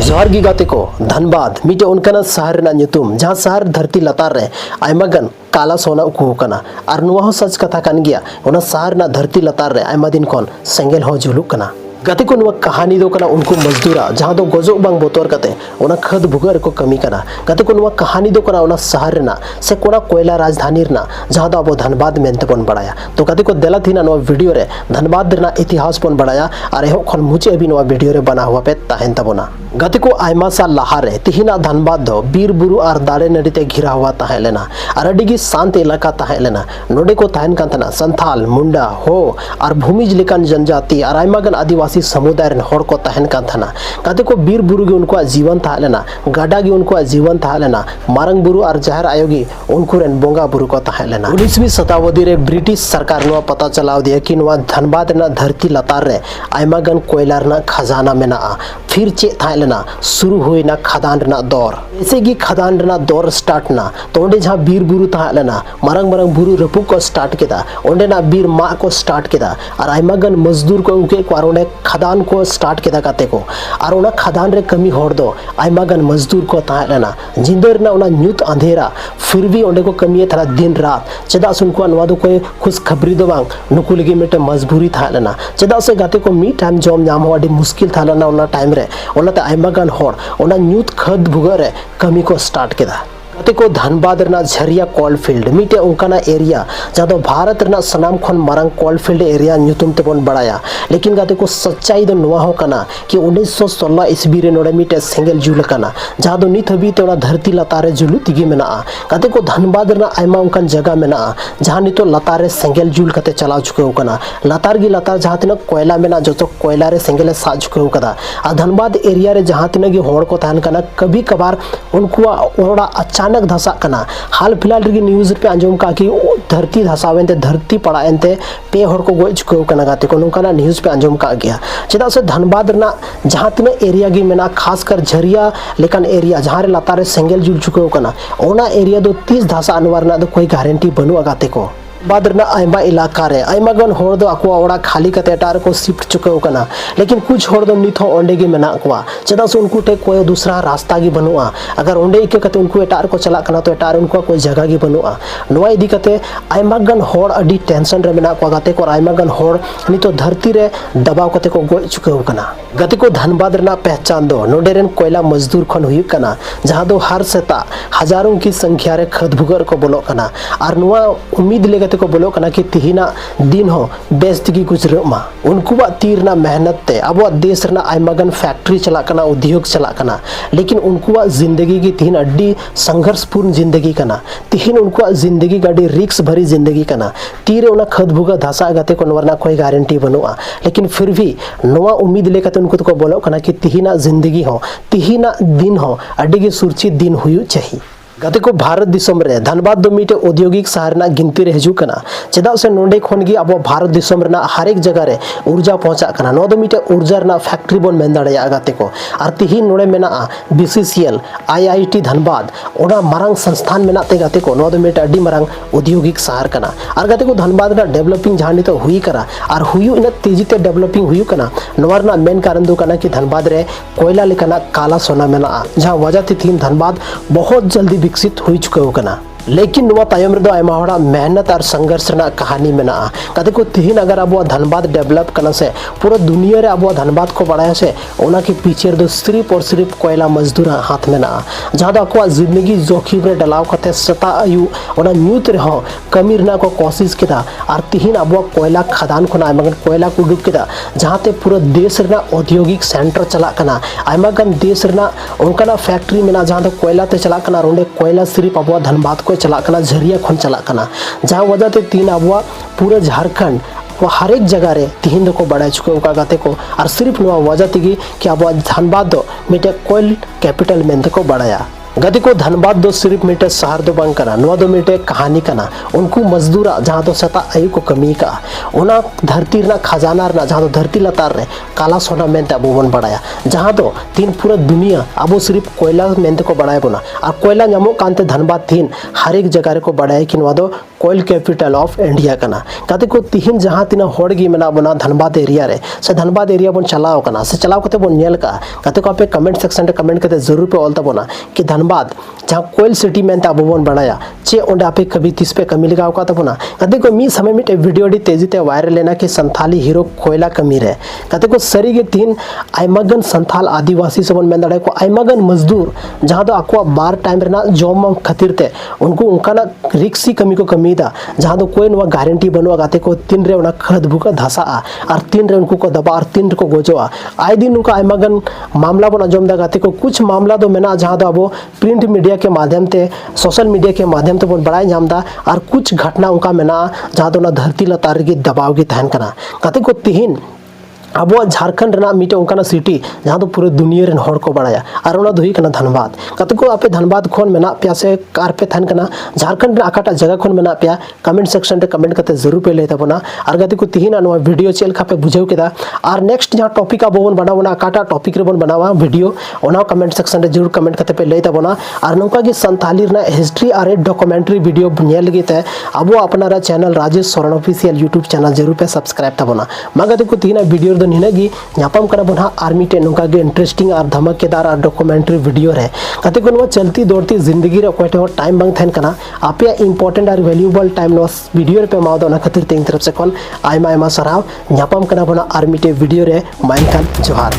जोहार गी गाते को धनबाद मिटे उनकना शहर ना ᱧᱩᱛᱩᱢ जहां शहर धरती लतार रे आयमा गन काला सोना उकू कना और नुआ हो सच कथा कान गिया ओना शहर ना धरती लतार रे आयमा दिन कोन सेंगेल हो जुलुक कना गाते को नुआ कहानी दो कना उनको मजदूरा जहां दो गजो बांग बोतोर कते ओना खद भुगर को कमी कना गाते को नुआ कहानी दो कना ओना शहर ना से कोना कोयला राजधानी ना जहां दो अब धनबाद मेनते बन बड़ाया तो गाते को देला थी ना नुआ वीडियो रे धनबाद ना इतिहास बन बड़ाया और एहो खन मुझे अभी नुआ वीडियो रे बना हुआ पे ताहेन तबोना गाते को आयमा साल लहारे तिहिना धनबाद दो बीर बुरु और दारे नडीते घिरा हुआ ताहे लेना और अडिगी शांत इलाका ताहे लेना नोडे को ताहेन कांतना संथाल मुंडा हो और भूमिज लेकान जनजाति और आयमागन आदिवासी समुदाय रन होड़ को ताहेन कांतना गाते को बीर बुरु गे उनको जीवन ताहे लेना गाडा गे उनको जीवन ताहे लेना मारंग बुरु और जाहिर आयोगी उनको रन बोंगा बुरु को ताहे लेना 19वीं शताब्दी रे ब्रिटिश सरकार नुआ पता चलाव दिया कि नुआ धनबाद ना धरती लतार रे आयमागन कोयला रना खजाना मेना फिर चे लेना शुरू हुई ना खदान रना दौर ऐसे कि खदान रना दौर स्टार्ट ना तो ओंडे जहां बीर बुरु ताहे लेना मारंग मारंग बुरु रपु को स्टार्ट केदा ओंडे ना बीर मा को स्टार्ट केदा और आयमागन मजदूर को उनके क्वारोने खदान को स्टार्ट केदा काते को और ओना खदान रे कमी होड़ दो आयमागन मजदूर को ताहे लेना जिंदर ना ओना न्यूत अंधेरा फिर भी ओंडे को कमी थरा दिन रात चदा सुनको नवा दो कोई खुश खबरी दो बांग नुकु लगी मेटे मजबूरी ताहे लेना चदा से गाते को मी टाइम जॉम नाम हो अडी मुश्किल था लेना ओना टाइम रे ओनाते आयमागन होड़ ओना न्यूत खद भुगर रे कमी को स्टार्ट केदा गाते को धनबाद रना झरिया कोलफील्ड मिटे उनकाना एरिया जहां दो भारत रना सनाम खन मारंग कोलफील्ड एरिया न्यूतुम ते बन बड़ाया लेकिन गाते को सच्चाई दो नुआ हो कना कि 1916 ईस्वी रे नोडे मिटे सेंगेल जुल कना जहां दो नित हबी ते ओना धरती लतारे जुलु तिगी मेना गाते को धनबाद रना आयमा उनकान जगह मेना जहां नितो लतारे सेंगेल जुल कते चलाव चुके कना लतार गी लतार जहां तिना कोयला मेना जो कोयला रे सेंगेल सा चुके कदा आ धनबाद एरिया रे जहां तिना गी होड़ को तान कना कभी कभार उनको ओड़ा अचानक धसा कना हाल फिलहाल रे न्यूज पे अंजम का कि धरती धसावेंते धरती पड़ाएंते पे होड़ को गोय चुके कना गाते को नोंकाना न्यूज पे अंजम का गया चेदा से धनबाद रना जहां तिना एरिया गी मेना खासकर झरिया लेकिन एरिया जहां रे लतारे सेंगेल जुल चुके कना ओना एरिया दो 30 धसा अनवर ना दो कोई गारंटी बनु गाते को बाद रना आयमा इलाका रे आयमा गन होड़ दो अको ओड़ा खाली कते टार को शिफ्ट चुके कना लेकिन कुछ होड़ दो निथो ओंडे गे मेना कोआ चदा से उनको टे कोई दूसरा रास्ता गी बनुआ अगर ओंडे इके कते उनको एटार को चला कना तो एटार उनको कोई जगह गी बनुआ नोआ इदी कते आयमा गन होड़ अडी टेंशन रे मेना को गाते को आयमा गन होड़ नितो धरती रे दबाव कते को गोय चुके कना गति को धनबाद रना पहचान दो नोडेरन कोयला मजदूर खन हुई कना जहां दो हर सेता हजारों की संख्या रे खद भुगर को बोलो कना और नुआ उम्मीद ले को बोलो कना कि तिहिना दिन हो बेस्ट की गुजरो मा उनको तीर ना मेहनत ते अब देश रना आयमागन फैक्ट्री चला कना उद्योग चला कना लेकिन उनको जिंदगी की तीन अड्डी संघर्षपूर्ण जिंदगी कना तिहिन उनको जिंदगी गाड़ी रिक्स भरी जिंदगी कना तीरे उना खद भुगा धसा गते को नवरना कोई गारंटी बनुआ लेकिन फिर भी नवा उम्मीद लेकर उनको तो बोलो कना कि तिहिना जिंदगी हो तिहिना दिन हो अड्डी की सुरक्षित दिन हुई चाहिए गाते को भारत दिसम रे धनबाद दो मिटे औद्योगिक शहर ना गिनती रे हजू कना चेदा से नोंडे खन गी अब भारत दिसम रे ना हर एक जगह रे ऊर्जा पहुंचा कना नो दो मिटे ऊर्जा ना फैक्ट्री बन मेन दाड़े गाते को और तिही नोडे मेना बीसीसीएल आईआईटी धनबाद ओना मारंग संस्थान मेना ते गाते को नो दो मिटे अड्डी मारंग औद्योगिक शहर कना और गाते को धनबाद ना डेवलपिंग जहानी तो हुई करा और हुई इन तेजी ते डेवलपिंग हुई कना नोवर ना मेन कारण दो कना कि धनबाद रे कोयला लेकना काला सोना मेना जहां वजह थी धनबाद बहुत जल्दी विकसित हो चुके हो कना लेकिन नुआ तायम रे दो आयमा होड़ा मेहनत और संघर्ष ना कहानी मेना कते को तिहिन अगर अब धनबाद डेवलप करना से पूरा दुनिया रे अब धनबाद को बढ़ाया से ओना के पीछे दो सिर्फ और सिर्फ कोयला मजदूर हाथ में ना जहां दो को जिंदगी जोखिम रे डलाव कते सता आयु ओना न्यूत रे हो कमी रना को कोशिश केदा और तिहिन अब कोयला खदान को ना मगर कोयला को डुब केदा जहां ते पूरा देश रे औद्योगिक सेंटर चला कना आयमा गन देश रे उनका फैक्ट्री में ना जहां दो कोयला ते चला कना रोंडे कोयला सिर्फ अब धनबाद को चला कना झरिया खन चला कना जहां वजह ते तीन अब पूरा झारखंड वो हर एक जगह रे तिहिन को बढ़ा चुके उका गाते को और सिर्फ नुआ वजह थी कि अब धनबाद दो मिटे कोयल कैपिटल में को बढ़ाया गति को धनबाद दो सिर्फ मिटे शहर दो बंग कना नुआ दो मिटे कहानी कना उनको मजदूरा जहां दो सता आयु को कमी का उना धरती ना खजाना ना जहां दो धरती लतार रे काला सोना मेनते अब बन बढ़ाया जहां दो तीन पूरा दुनिया अब सिर्फ कोयला मेनते को बढ़ाया बोना और कोयला नामो कांते धनबाद तीन हर एक जगह रे को बढ़ाया कि नुआ दो कोयल कैपिटल ऑफ इंडिया कना गाते को तिहिन जहां तिना होड़ गी मेना बना धनबाद एरिया रे से धनबाद एरिया बन चलाओ कना से चलाओ कते बन नेल का गाते को आपे कमेंट सेक्शन रे कमेंट कते जरूर पे ऑल तबोना कि धनबाद जहां कोयल सिटी में ता बन बनाया चे ओंडे आपे कभी तिस पे कमी लगाओ का तबोना गाते को मी समय में वीडियो डी तेजी ते वायरल लेना कि संथाली हीरो कोयला कमी रे गाते को सरी गे तीन आइमागन संथाल आदिवासी सबन में दड़े को आइमागन मजदूर जहां दो आको बार टाइम रेना जॉब खातिर ते उनको उनका रिक्सी कमी को कमी दा जहां दो कोई नवा गारंटी बनवा गाते को तीन रे उना खद भूका धसा और तीन रे उनको को दबा और तीन को गोजवा आए दिन उनका आइमागन मामला बना जम दा गाते को कुछ मामला दो मेना जहां दो अब प्रिंट मीडिया के माध्यम ते सोशल मीडिया के माध्यम ते बन बड़ाई नामदा और कुछ घटना उनका मेना जहां दो ना धरती लतार की दबाव की तहन कना गाते को तिहिन अब झारखंड रेना मीटे उनका सिटी जहाँ तो पूरे दुनिया रेन होड़ को बड़ाया और उना दो हुई कना धनबाद कत को आपे धनबाद खोन मेना पिया से कार पे थन कना झारखंड रे आकाटा जगह खोन मेना पिया कमेंट सेक्शन रे कमेंट करते जरूर पे लेता बना और गति को तिहिना नवा वीडियो चेल खा पे बुझाव केदा और नेक्स्ट जहाँ टॉपिक अब बन बनावना आकाटा टॉपिक रे बन बनावा वीडियो ओना कमेंट सेक्शन रे जरूर कमेंट करते पे लेता बना और नौका की संथाली रे हिस्ट्री और डॉक्यूमेंट्री वीडियो नेल लगी ते अब अपना channel Rajesh Soren official YouTube channel जरूर पे सब्सक्राइब तबना मगति को तिहिना वीडियो दो निनागी ᱧᱟᱯᱟᱢ ᱠᱟᱱᱟ ᱵᱚᱱ ᱦᱟᱸᱜ ᱟᱨ ᱢᱤᱫᱴᱮᱱ ᱱᱚᱝᱠᱟ ᱜᱮ ᱤᱱᱴᱟᱨᱮᱥᱴᱤᱝ ᱟᱨ ᱫᱷᱟᱢᱟᱠᱮᱫᱟर ᱟᱨ ᱰᱚᱠᱩᱢᱮᱱᱴᱟᱨᱤ ᱵᱷᱤᱰᱤᱭᱳ ᱨᱮ ᱠᱟᱛᱮ ᱠᱚ ᱱᱚᱣᱟ ᱪᱚᱞᱛᱤ ᱫᱚᱲᱛᱤ ᱡᱤᱱᱫᱜᱤ ᱨᱮ ᱚᱠᱚᱭ ᱴᱷᱮᱱ ᱦᱚᱸ ᱴᱟइम ᱵᱟᱝ ᱛᱟᱦᱮᱱ ᱠᱟᱱᱟ ᱟᱯᱮᱭᱟᱜ ᱤᱢᱯᱚᱨᱴᱮᱱᱴ ᱟᱨ ᱵᱷᱮᱞᱩएबल ᱴᱟइम ᱱᱚᱣᱟ ᱵᱷᱤᱰᱤᱭᱳ ᱨᱮᱯᱮ ᱮᱢᱟᱣᱫᱟ ᱚᱱᱟ ᱠᱷᱟᱹᱛᱤᱨ ᱛᱮ ᱤᱧ ᱛᱚᱨᱚᱯ ᱥᱮ ᱠᱷᱚᱱ ᱟᱭᱢᱟ ᱟᱭᱢᱟ ᱥᱟᱨᱦᱟᱣ ᱧᱟᱯᱟᱢ ᱠᱟᱱᱟ ᱵᱚᱱ ᱟᱨ ᱢᱤᱫᱴᱮᱱ ᱵᱷᱤᱰᱤᱭᱳ ᱨᱮ ᱢᱟ ᱮᱱᱠᱷᱟᱱ ᱡᱚᱦᱟᱨ